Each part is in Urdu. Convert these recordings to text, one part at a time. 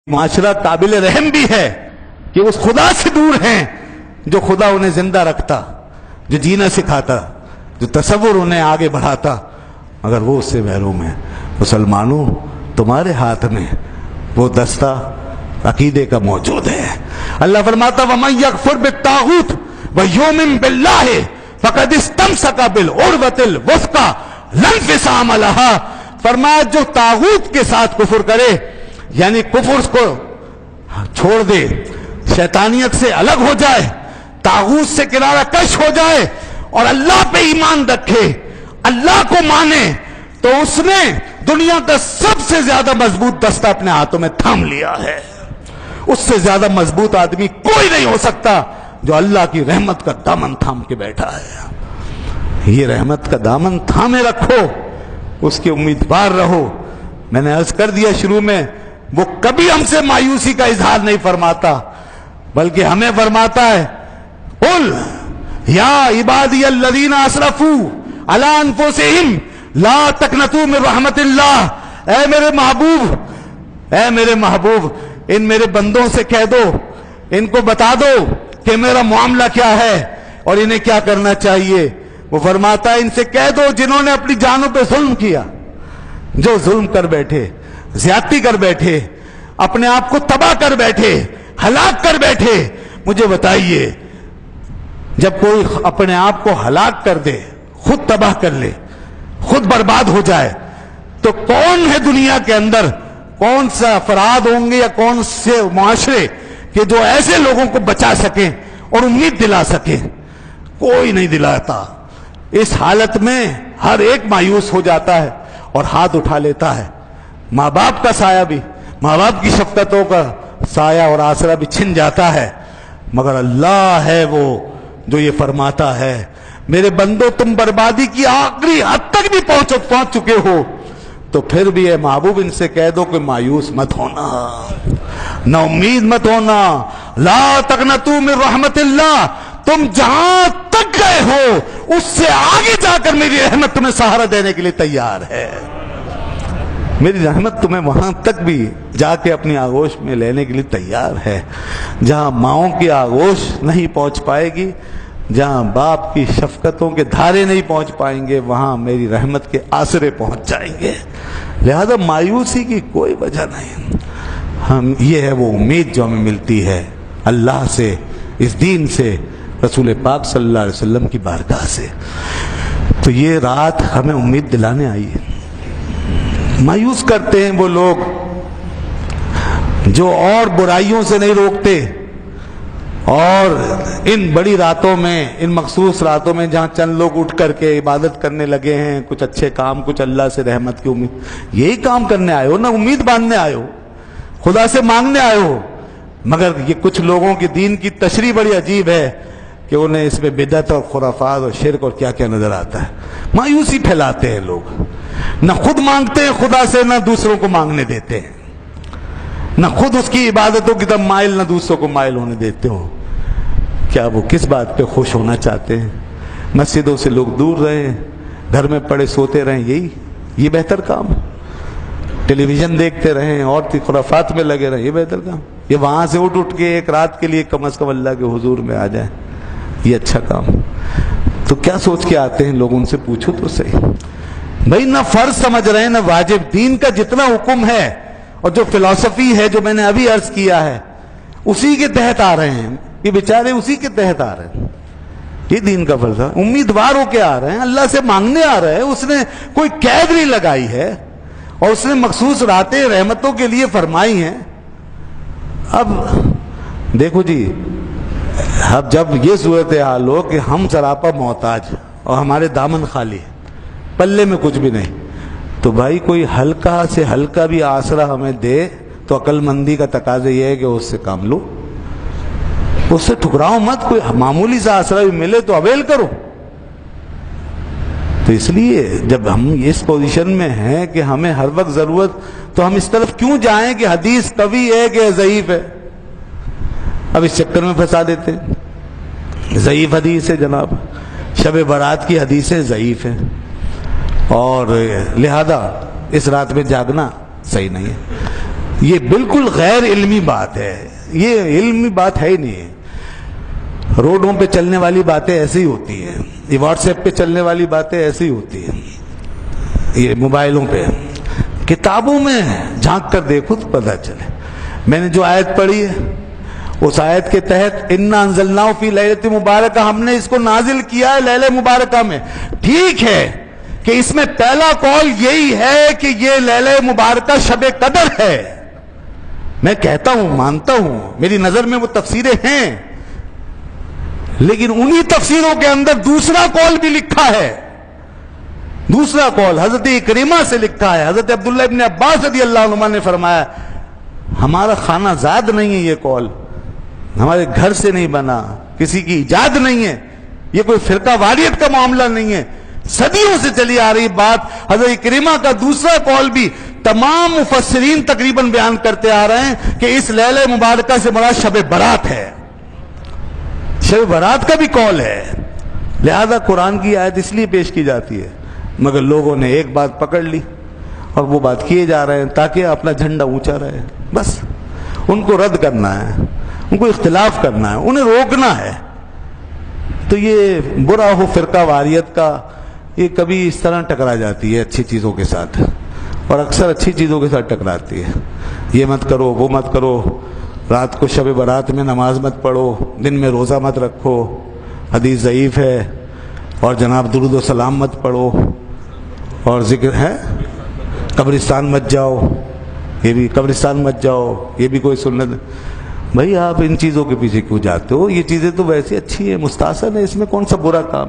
معاشرہ قابل رحم بھی ہے کہ اس خدا سے دور ہیں جو خدا انہیں زندہ رکھتا، جو جینا سکھاتا، جو تصور انہیں آگے بڑھاتا، مگر وہ اس سے محروم ہے۔ مسلمانوں، تمہارے ہاتھ میں وہ دستہ عقیدے کا موجود ہے۔ اللہ فرماتا وَمَن يَكْفُرْ بِالطَّاغُوتِ وَيُؤْمِن بِاللَّهِ فَقَدِ اسْتَمْسَكَ بِالْعُرْوَةِ الْوُثْقَىٰ لَا انفِصَامَ لَهَا۔ فرمایا جو طاغوت کے ساتھ کفر کرے، یعنی کفر کو چھوڑ دے، شیطانیت سے الگ ہو جائے، طاغوت سے کنارہ کش ہو جائے اور اللہ پہ ایمان رکھے، اللہ کو مانے، تو اس نے دنیا کا سب سے زیادہ مضبوط دستہ اپنے ہاتھوں میں تھام لیا ہے۔ اس سے زیادہ مضبوط آدمی کوئی نہیں ہو سکتا جو اللہ کی رحمت کا دامن تھام کے بیٹھا ہے۔ یہ رحمت کا دامن تھامے رکھو، اس کے امیدوار رہو۔ میں نے عرض کر دیا شروع میں، وہ کبھی ہم سے مایوسی کا اظہار نہیں فرماتا، بلکہ ہمیں فرماتا ہے قل یا عبادی الذین اسرفوا علی انفسہم لا تقنطوا من رحمت اللہ۔ اے میرے محبوب، اے میرے محبوب، ان میرے بندوں سے کہہ دو، ان کو بتا دو کہ میرا معاملہ کیا ہے اور انہیں کیا کرنا چاہیے۔ وہ فرماتا ہے ان سے کہہ دو جنہوں نے اپنی جانوں پہ ظلم کیا، جو ظلم کر بیٹھے، زیادتی کر بیٹھے، اپنے آپ کو تباہ کر بیٹھے، ہلاک کر بیٹھے، مجھے بتائیے جب کوئی اپنے آپ کو ہلاک کر دے، خود تباہ کر لے، خود برباد ہو جائے، تو کون ہے دنیا کے اندر، کون سا افراد ہوں گے یا کون سے معاشرے کہ جو ایسے لوگوں کو بچا سکیں اور امید دلا سکیں؟ کوئی نہیں دلاتا۔ اس حالت میں ہر ایک مایوس ہو جاتا ہے اور ہاتھ اٹھا لیتا ہے۔ ماں باپ کا سایہ بھی، ماں باپ کی شفقتوں کا سایہ اور آسرا بھی چھن جاتا ہے، مگر اللہ ہے وہ جو یہ فرماتا ہے میرے بندو تم بربادی کی آخری حد تک بھی پہنچ چکے ہو، تو پھر بھی اے محبوب ان سے کہہ دو کہ مایوس مت ہونا، نا امید مت ہونا، لا تقنطوا من رحمت اللہ۔ تم جہاں تک گئے ہو اس سے آگے جا کر میری رحمت تمہیں سہارا دینے کے لیے تیار ہے۔ میری رحمت تمہیں وہاں تک بھی جا کے اپنی آغوش میں لینے کے لیے تیار ہے جہاں ماؤں کی آغوش نہیں پہنچ پائے گی، جہاں باپ کی شفقتوں کے دھارے نہیں پہنچ پائیں گے، وہاں میری رحمت کے آسرے پہنچ جائیں گے۔ لہذا مایوسی کی کوئی وجہ نہیں۔ یہ ہے وہ امید جو ہمیں ملتی ہے اللہ سے، اس دین سے، رسول پاک صلی اللہ علیہ وسلم کی بارگاہ سے۔ تو یہ رات ہمیں امید دلانے آئی ہے۔ مایوس کرتے ہیں وہ لوگ جو اور برائیوں سے نہیں روکتے، اور ان بڑی راتوں میں، ان مخصوص راتوں میں جہاں چند لوگ اٹھ کر کے عبادت کرنے لگے ہیں، کچھ اچھے کام، کچھ اللہ سے رحمت کی امید، یہی کام کرنے آئے ہو نا، امید باندھنے آئے ہو، خدا سے مانگنے آئے ہو۔ مگر یہ کچھ لوگوں کی دین کی تشریح بڑی عجیب ہے کہ انہیں اس میں بدعت اور خرافات اور شرک اور کیا کیا نظر آتا ہے۔ مایوسی پھیلاتے ہیں لوگ، نہ خود مانگتے ہیں خدا سے، نہ دوسروں کو مانگنے دیتے ہیں، نہ خود اس کی عبادتوں کی طرف مائل، نہ دوسروں کو مائل ہونے دیتے ہو۔ کیا وہ کس بات پہ خوش ہونا چاہتے ہیں؟ مسجدوں سے لوگ دور رہے، گھر میں پڑے سوتے رہیں، یہ بہتر کام ہے؟ ٹیلی ویژن دیکھتے رہیں اور خرافات میں لگے رہیں، یہ بہتر کام؟ یہ وہاں سے اٹھ کے ایک رات کے لیے کم از کم اللہ کے حضور میں آ جائیں، یہ اچھا کام؟ تو کیا سوچ کے آتے ہیں لوگ؟ ان سے پوچھو تو صحیح بھائی، نہ فرض سمجھ رہے ہیں نہ واجب۔ دین کا جتنا حکم ہے اور جو فلسفی ہے جو میں نے ابھی عرض کیا ہے، اسی کے تحت آ رہے ہیں یہ بیچارے، اسی کے تحت آ رہے ہیں۔ یہ دین کا فلسفہ، امیدوار ہو کے آ رہے ہیں، اللہ سے مانگنے آ رہے ہیں۔ اس نے کوئی قید نہیں لگائی ہے اور اس نے مخصوص راتیں رحمتوں کے لیے فرمائی ہیں۔ اب دیکھو جی، اب جب یہ صورتحال ہو کہ ہم سراپا محتاج اور ہمارے دامن خالی ہے، پلے میں کچھ بھی نہیں، تو بھائی کوئی ہلکا سے ہلکا بھی آسرا ہمیں دے تو عقل مندی کا تقاضا یہ ہے کہ اس سے کام لو، اس سے ٹھکراؤ مت۔ کوئی معمولی سا آسرا بھی ملے تو اویل کرو۔ تو اس لیے جب ہم اس پوزیشن میں ہیں کہ ہمیں ہر وقت ضرورت، تو ہم اس طرف کیوں جائیں کہ حدیث قوی ہے کہ ضعیف ہے؟ اب اس چکر میں پھنسا دیتے ہیں۔ ضعیف حدیث ہے جناب، شب برات کی حدیثیں ضعیف ہیں، اور لہذا اس رات میں جاگنا صحیح نہیں ہے۔ یہ بالکل غیر علمی بات ہے، یہ علمی بات ہے ہی نہیں۔ روڈوں پہ چلنے والی باتیں ایسی ہی ہوتی ہیں، یہ واٹس ایپ پہ چلنے والی باتیں ایسی ہی ہوتی ہیں، یہ موبائلوں پہ۔ کتابوں میں جھانک کر دیکھو تو پتہ چلے۔ میں نے جو آیت پڑھی ہے اس آیت کے تحت انا انزلناہ فی لیلۃ مبارکہ، ہم نے اس کو نازل کیا ہے لیلہ مبارکہ میں۔ ٹھیک ہے کہ اس میں پہلا قول یہی ہے کہ یہ لیلہ مبارکہ شب قدر ہے، میں کہتا ہوں، مانتا ہوں، میری نظر میں وہ تفسیریں ہیں، لیکن انہی تفسیروں کے اندر دوسرا قول بھی لکھا ہے۔ دوسرا قول حضرت اکرمہ سے لکھا ہے، حضرت عبداللہ ابن عباس رضی اللہ عنہ نے فرمایا ہمارا خانہ زاد نہیں ہے، یہ قول ہمارے گھر سے نہیں بنا، کسی کی ایجاد نہیں ہے، یہ کوئی فرقہ واریت کا معاملہ نہیں ہے، صدیوں سے چلی آ رہی بات۔ حضرت اکرمہ کا دوسرا قول بھی تمام مفسرین تقریباً بیان کرتے آ رہے ہیں کہ اس لیلہ مبارکہ سے مراد شب برات ہے، شب برات کا بھی قول ہے۔ لہذا قرآن کی آیت اس لیے پیش کی جاتی ہے، مگر لوگوں نے ایک بات پکڑ لی اور وہ بات کیے جا رہے ہیں تاکہ اپنا جھنڈا اونچا رہے، بس ان کو رد کرنا ہے، ان کو اختلاف کرنا ہے، انہیں روکنا ہے۔ تو یہ برا ہو فرقہ واریت کا، یہ کبھی اس طرح ٹکرا جاتی ہے اچھی چیزوں کے ساتھ، اور اکثر اچھی چیزوں کے ساتھ ٹکراتی ہے۔ یہ مت کرو، وہ مت کرو، رات کو شب برات میں نماز مت پڑھو، دن میں روزہ مت رکھو، حدیث ضعیف ہے، اور جناب درود و سلام مت پڑھو، اور ذکر ہے قبرستان مت جاؤ، یہ بھی قبرستان مت جاؤ، یہ بھی کوئی سنت۔ بھائی آپ ان چیزوں کے پیچھے کیوں جاتے ہو؟ یہ چیزیں تو ویسے اچھی ہیں، مستحسن ہے، اس میں کون سا برا کام؟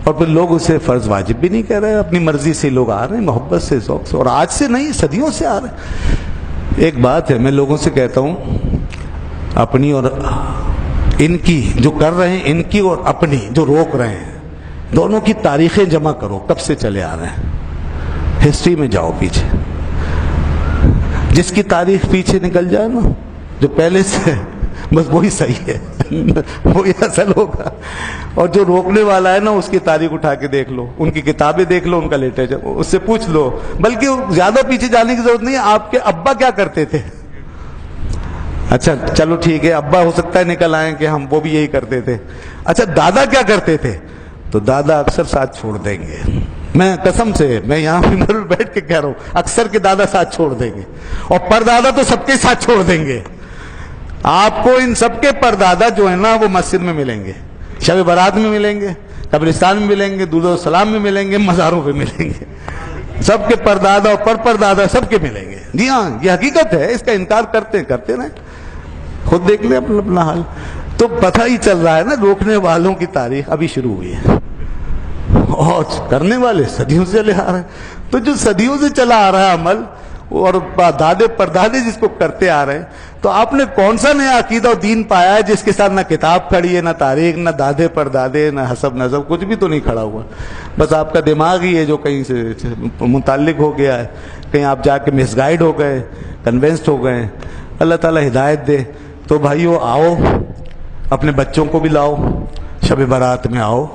اور پھر لوگ اسے فرض واجب بھی نہیں کہہ رہے، اپنی مرضی سے لوگ آ رہے ہیں، محبت سے، ذوق سے، اور آج سے نہیں صدیوں سے آ رہے ہیں۔ ایک بات ہے، میں لوگوں سے کہتا ہوں اپنی اور ان کی جو کر رہے ہیں، ان کی اور اپنی جو روک رہے ہیں، دونوں کی تاریخیں جمع کرو، کب سے چلے آ رہے ہیں، ہسٹری میں جاؤ پیچھے۔ جس کی تاریخ پیچھے نکل جائے نا، جو پہلے سے، بس وہی صحیح ہے، وہی اصل ہوگا۔ اور جو روکنے والا ہے نا، اس کی تاریخ اٹھا کے دیکھ لو، ان کی کتابیں دیکھ لو، ان کا لٹریچر، اس سے پوچھ لو۔ بلکہ زیادہ پیچھے جانے کی ضرورت نہیں ہے، آپ کے ابا کیا کرتے تھے؟ اچھا چلو ٹھیک ہے، ابا ہو سکتا ہے نکل آئیں کہ ہم وہ بھی یہی کرتے تھے۔ اچھا دادا کیا کرتے تھے؟ تو دادا اکثر ساتھ چھوڑ دیں گے، میں قسم سے، میں یہاں ممبر پر بیٹھ کے کہہ رہا ہوں، اکثر کے دادا ساتھ چھوڑ دیں گے، اور پردادا تو سب کے ساتھ چھوڑ دیں گے۔ آپ کو ان سب کے پردادا جو ہیں نا، وہ مسجد میں ملیں گے، شب برات میں ملیں گے، قبرستان میں ملیں گے، درود و سلام میں ملیں گے، مزاروں پہ ملیں گے، سب کے پردادا اور پردادا سب کے ملیں گے۔ جی ہاں، یہ حقیقت ہے، اس کا انکار کرتے رہیں، خود دیکھ لیں اپنا اپنا حال۔ تو پتہ ہی چل رہا ہے نا، روکنے والوں کی تاریخ ابھی شروع ہوئی ہے، اور کرنے والے صدیوں سے چلے آ رہے ہیں۔ تو جو صدیوں سے چلا آ رہا ہے عمل، اور دادے پردادے جس کو کرتے آ رہے ہیں، تو آپ نے کون سا نیا عقیدہ و دین پایا ہے جس کے ساتھ نہ کتاب کھڑی ہے، نہ تاریخ، نہ دادے پردادے، نہ حسب نسب، کچھ بھی تو نہیں کھڑا ہوا۔ بس آپ کا دماغ ہی ہے جو کہیں سے متعلق ہو گیا ہے، کہیں آپ جا کے مس گائیڈ ہو گئے، کنونسڈ ہو گئے۔ اللہ تعالیٰ ہدایت دے۔ تو بھائیو آؤ، اپنے بچوں کو بھی لاؤ، شب برات میں آؤ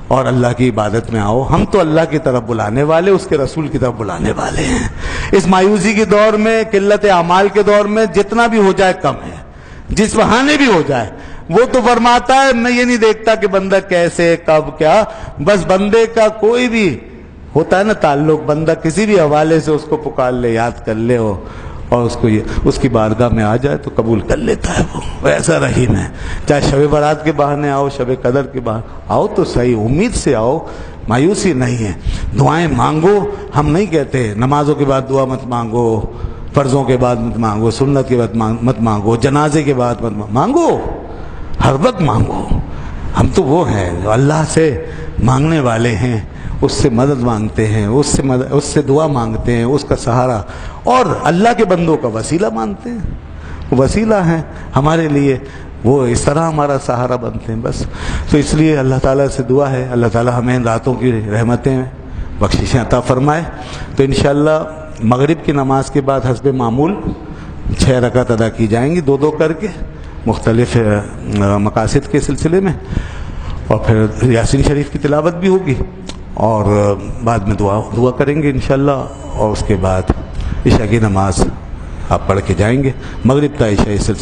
اور اللہ کی عبادت میں آؤ۔ ہم تو اللہ کی طرف بلانے والے، اس کے رسول کی طرف بلانے والے ہیں۔ اس مایوسی کے دور میں، قلت اعمال کے دور میں، جتنا بھی ہو جائے کم ہے، جس بہانے بھی ہو جائے۔ وہ تو فرماتا ہے میں یہ نہیں دیکھتا کہ بندہ کیسے، کب، کیا، بس بندے کا کوئی بھی ہوتا ہے نا تعلق، بندہ کسی بھی حوالے سے اس کو پکار لے، یاد کر لے اور اس کو اس کی بارگاہ میں آ جائے تو قبول کر لیتا ہے۔ وہ ایسا رحیم ہے۔ چاہے شب برات کے بہانے آؤ، شب قدر کے بہانے آؤ تو صحیح، امید سے آؤ، مایوسی نہیں ہے۔ دعائیں مانگو، ہم نہیں کہتے نمازوں کے بعد دعا مت مانگو، فرضوں کے بعد مت مانگو، سنت کے بعد مت مانگو، جنازے کے بعد مت مانگو، ہر وقت مانگو۔ ہم تو وہ ہیں جو اللہ سے مانگنے والے ہیں، اس سے مدد مانگتے ہیں، اس سے دعا مانگتے ہیں، اس کا سہارا، اور اللہ کے بندوں کا وسیلہ مانتے ہیں۔ وسیلہ ہیں ہمارے لیے، وہ اس طرح ہمارا سہارا بنتے ہیں بس۔ تو اس لیے اللہ تعالیٰ سے دعا ہے، اللہ تعالیٰ ہمیں راتوں کی رحمتیں بخششیں عطا فرمائے۔ تو انشاءاللہ مغرب کی نماز کے بعد حسب معمول 6 رکعت ادا کی جائیں گی، 2 کر کے، مختلف مقاصد کے سلسلے میں، اور پھر یاسین شریف کی تلاوت بھی ہوگی، اور بعد میں دعا کریں گے انشاءاللہ، اور اس کے بعد عشاء کی نماز آپ پڑھ کے جائیں گے. مغرب تا عشاء